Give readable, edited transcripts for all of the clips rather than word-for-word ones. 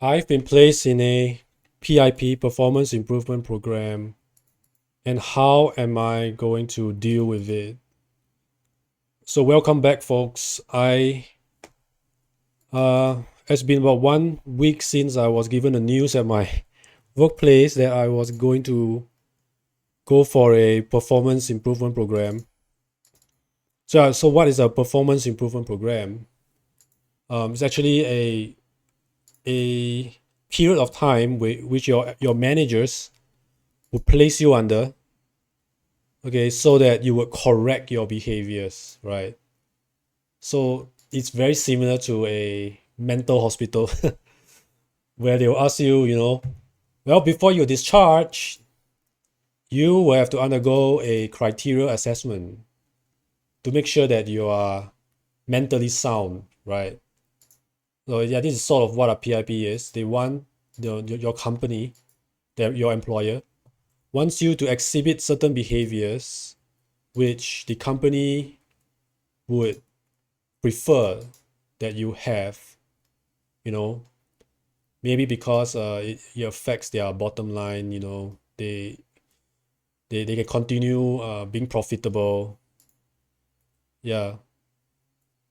I've been placed in a PIP, performance improvement program, and how am I going to deal with it? So welcome back, folks. It's been about 1 week since I was given the news at my workplace that I was going to go for a performance improvement program. So what is a performance improvement program? It's actually a period of time which your managers will place you under, okay, so that you would correct your behaviors, right? So it's very similar to a mental hospital where they will ask you, well, before you discharge, you will have to undergo a criteria assessment to make sure that you are mentally sound, right? So yeah, this is sort of what a PIP is. They want your company, your employer, wants you to exhibit certain behaviors which the company would prefer that you have, you know, maybe because it affects their bottom line, they can continue being profitable. Yeah.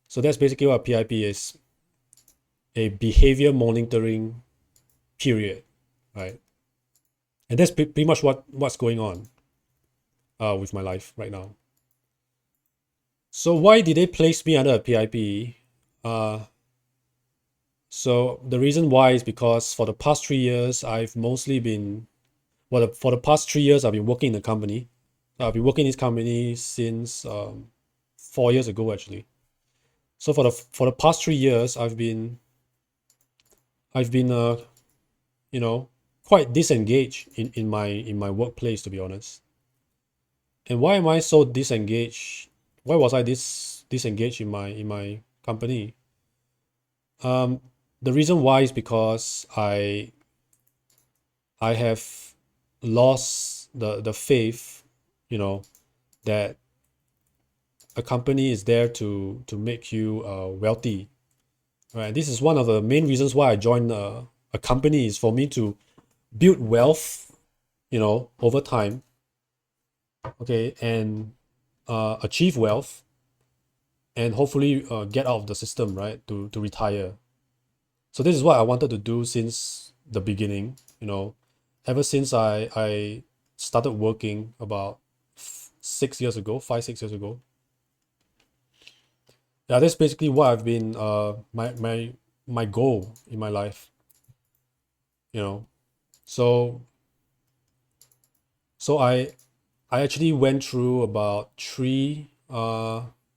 So that's basically what PIP is, a behavior monitoring period, right? And that's pretty much what's going on with my life right now. So why did they place me under a PIP? Uh, so the reason why is because for the past 3 years, I've mostly been for the past 3 years, I've been working in the company. I've been working in this company since 4 years ago, actually. So for the past 3 years, I've been you know quite disengaged in my workplace, to be honest. And why am I so disengaged? Why was I disengaged in my company? Um, the reason why is because I have lost the faith, you know, that a company is there to make you wealthy, right? This is one of the main reasons why I joined a company, is for me to build wealth, over time, okay, and achieve wealth, and hopefully get out of the system, right, to retire. So this is what I wanted to do since the beginning, ever since I started working about 6 years ago, 5 6 years ago. Yeah, that's basically what I've been my goal in my life, you know. So so I actually went through about three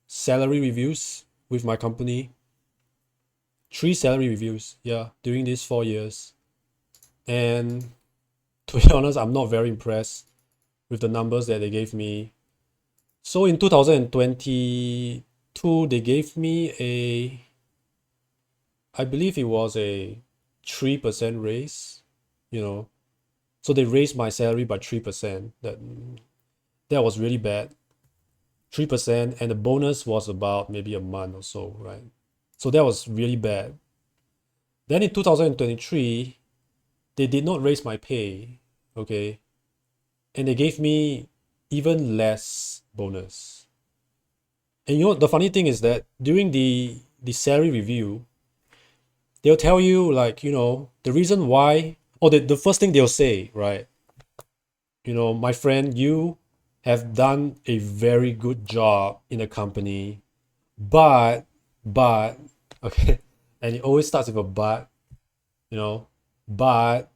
salary reviews with my company. Three salary reviews, yeah, during these 4 years. And to be honest, I'm not very impressed with the numbers that they gave me. So in 2022, they gave me I believe it was a 3% raise, you know. So they raised my salary by 3%. That was really bad. 3%, and the bonus was about maybe a month or so, right? So that was really bad. Then in 2023, they did not raise my pay, okay? And they gave me even less bonus. And the funny thing is that during the salary review, they'll tell you, like, the reason why, or the first thing they'll say, right? My friend, you have done a very good job in the company, but, okay, and it always starts with a but, you know, but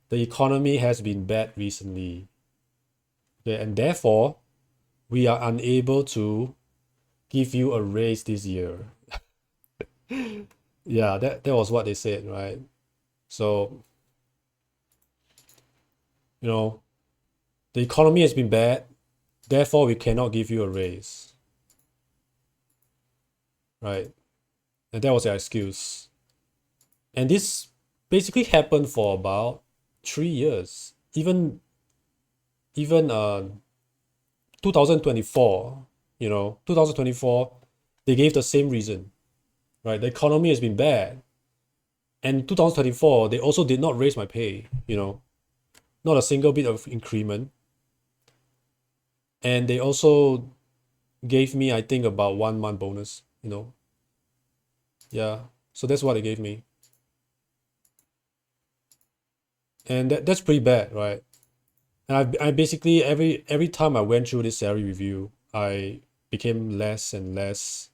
the economy has been bad recently. Okay, and therefore, we are unable to give you a raise this year. Yeah, that was what they said, right? So, you know, the economy has been bad, therefore we cannot give you a raise, right? And that was their excuse. And this basically happened for about 3 years. Even 2024, 2024, they gave the same reason, right? The economy has been bad. And 2024, they also did not raise my pay, not a single bit of increment. And they also gave me, I think, about 1 month bonus. Yeah. So that's what they gave me. And that's pretty bad, right? And I basically every time I went through this salary review, I became less and less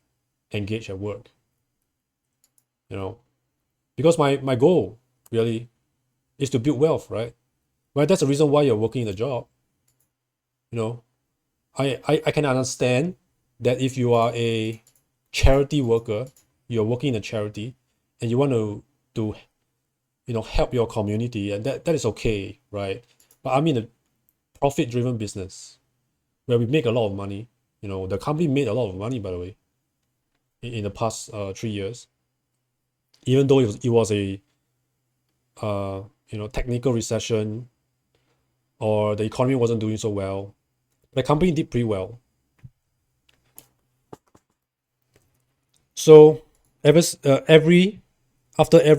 engaged at work, you know, because my goal really is to build wealth, right? Well, that's the reason why you're working in a job, you know. I can understand that if you are a charity worker, you're working in a charity, and you want to help your community, and that is okay, right? But I'm in a profit-driven business where we make a lot of money. The company made a lot of money, by the way, in the past 3 years, even though it was a technical recession, or the economy wasn't doing so well. The company did pretty well. So after every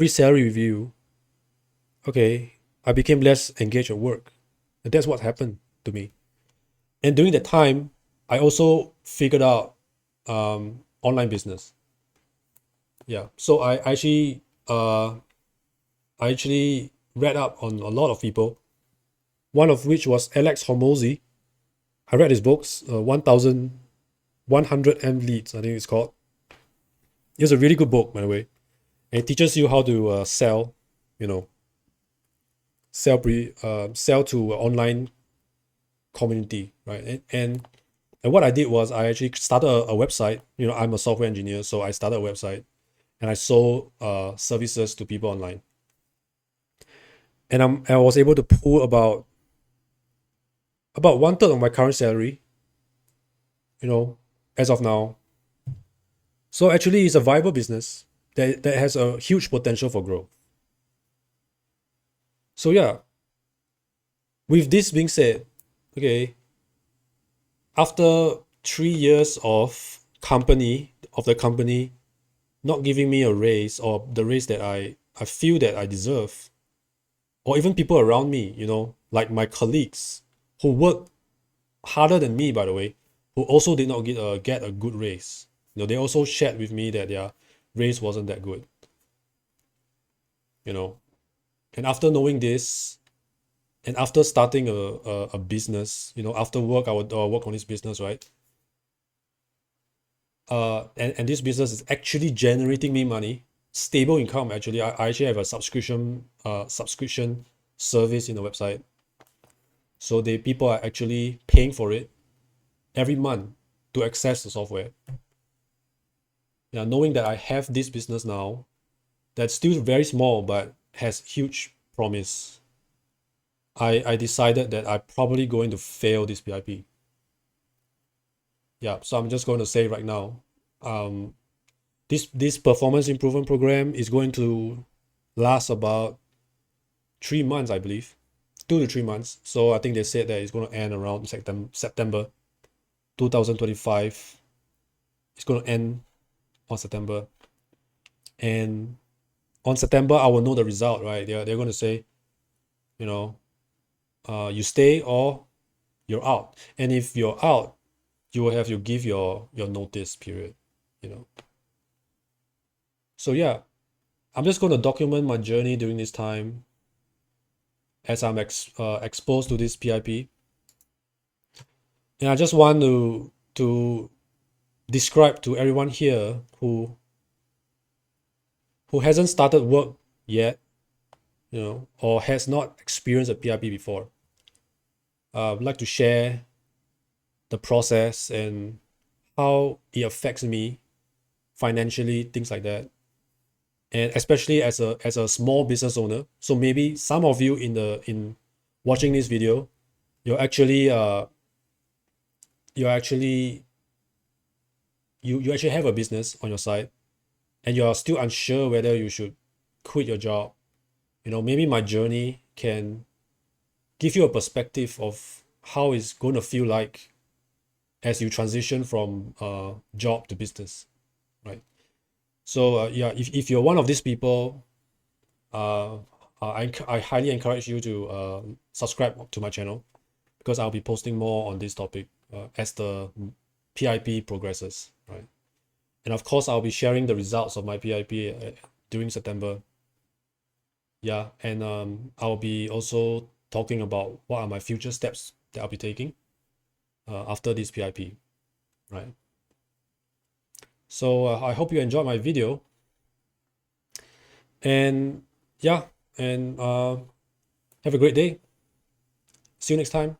salary review, okay, I became less engaged at work. And that's what happened to me. And during that time, I also figured out online business. Yeah. So I actually read up on a lot of people. One of which was Alex Hormozy. I read his books, 1,100 M Leads, I think it's called. It was a really good book, by the way. And it teaches you how to sell, you know, sell to online community, right? And what I did was I actually started a website. I'm a software engineer, so I started a website and I sold services to people online. And I was able to pull about 1/3 of my current salary, as of now. So actually, it's a viable business that has a huge potential for growth. So yeah, with this being said, okay, after 3 years of the company not giving me a raise, or the raise that I feel that I deserve, or even people around me, like my colleagues who work harder than me, by the way, who also did not get a good raise. They also shared with me that their raise wasn't that good. you know and after knowing this, and after starting a business, after work, I would work on this business, right? And this business is actually generating me money, stable income. Actually, I actually have a subscription service in the website, so the people are actually paying for it every month to access the software. Yeah, knowing that I have this business now that's still very small but has huge promise, I decided that I'm probably going to fail this PIP. Yeah, so I'm just going to say right now, um, this performance improvement program is going to last about 3 months, I believe, 2 to 3 months. So I think they said that it's going to end around September 2025. It's going to end on September, and on September I will know the result, right? They're going to say, you know, you stay or you're out. And if you're out, you will have to give your notice period. You know. So yeah, I'm just going to document my journey during this time as I'm exposed to this PIP. And I just want to describe to everyone here who hasn't started work yet, or has not experienced a PIP before. I'd like to share the process and how it affects me financially, things like that. And especially as a small business owner. So maybe some of you in watching this video, you're actually you're actually you actually have a business on your side, and you're still unsure whether you should quit your job. Maybe my journey can give you a perspective of how it's going to feel like as you transition from job to business, right? So yeah, if you're one of these people I highly encourage you to subscribe to my channel because I'll be posting more on this topic as the PIP progresses, right? And of course, I'll be sharing the results of my PIP during September. Yeah, and I'll be also talking about what are my future steps that I'll be taking after this PIP, right? So I hope you enjoyed my video, and yeah, and have a great day. See you next time.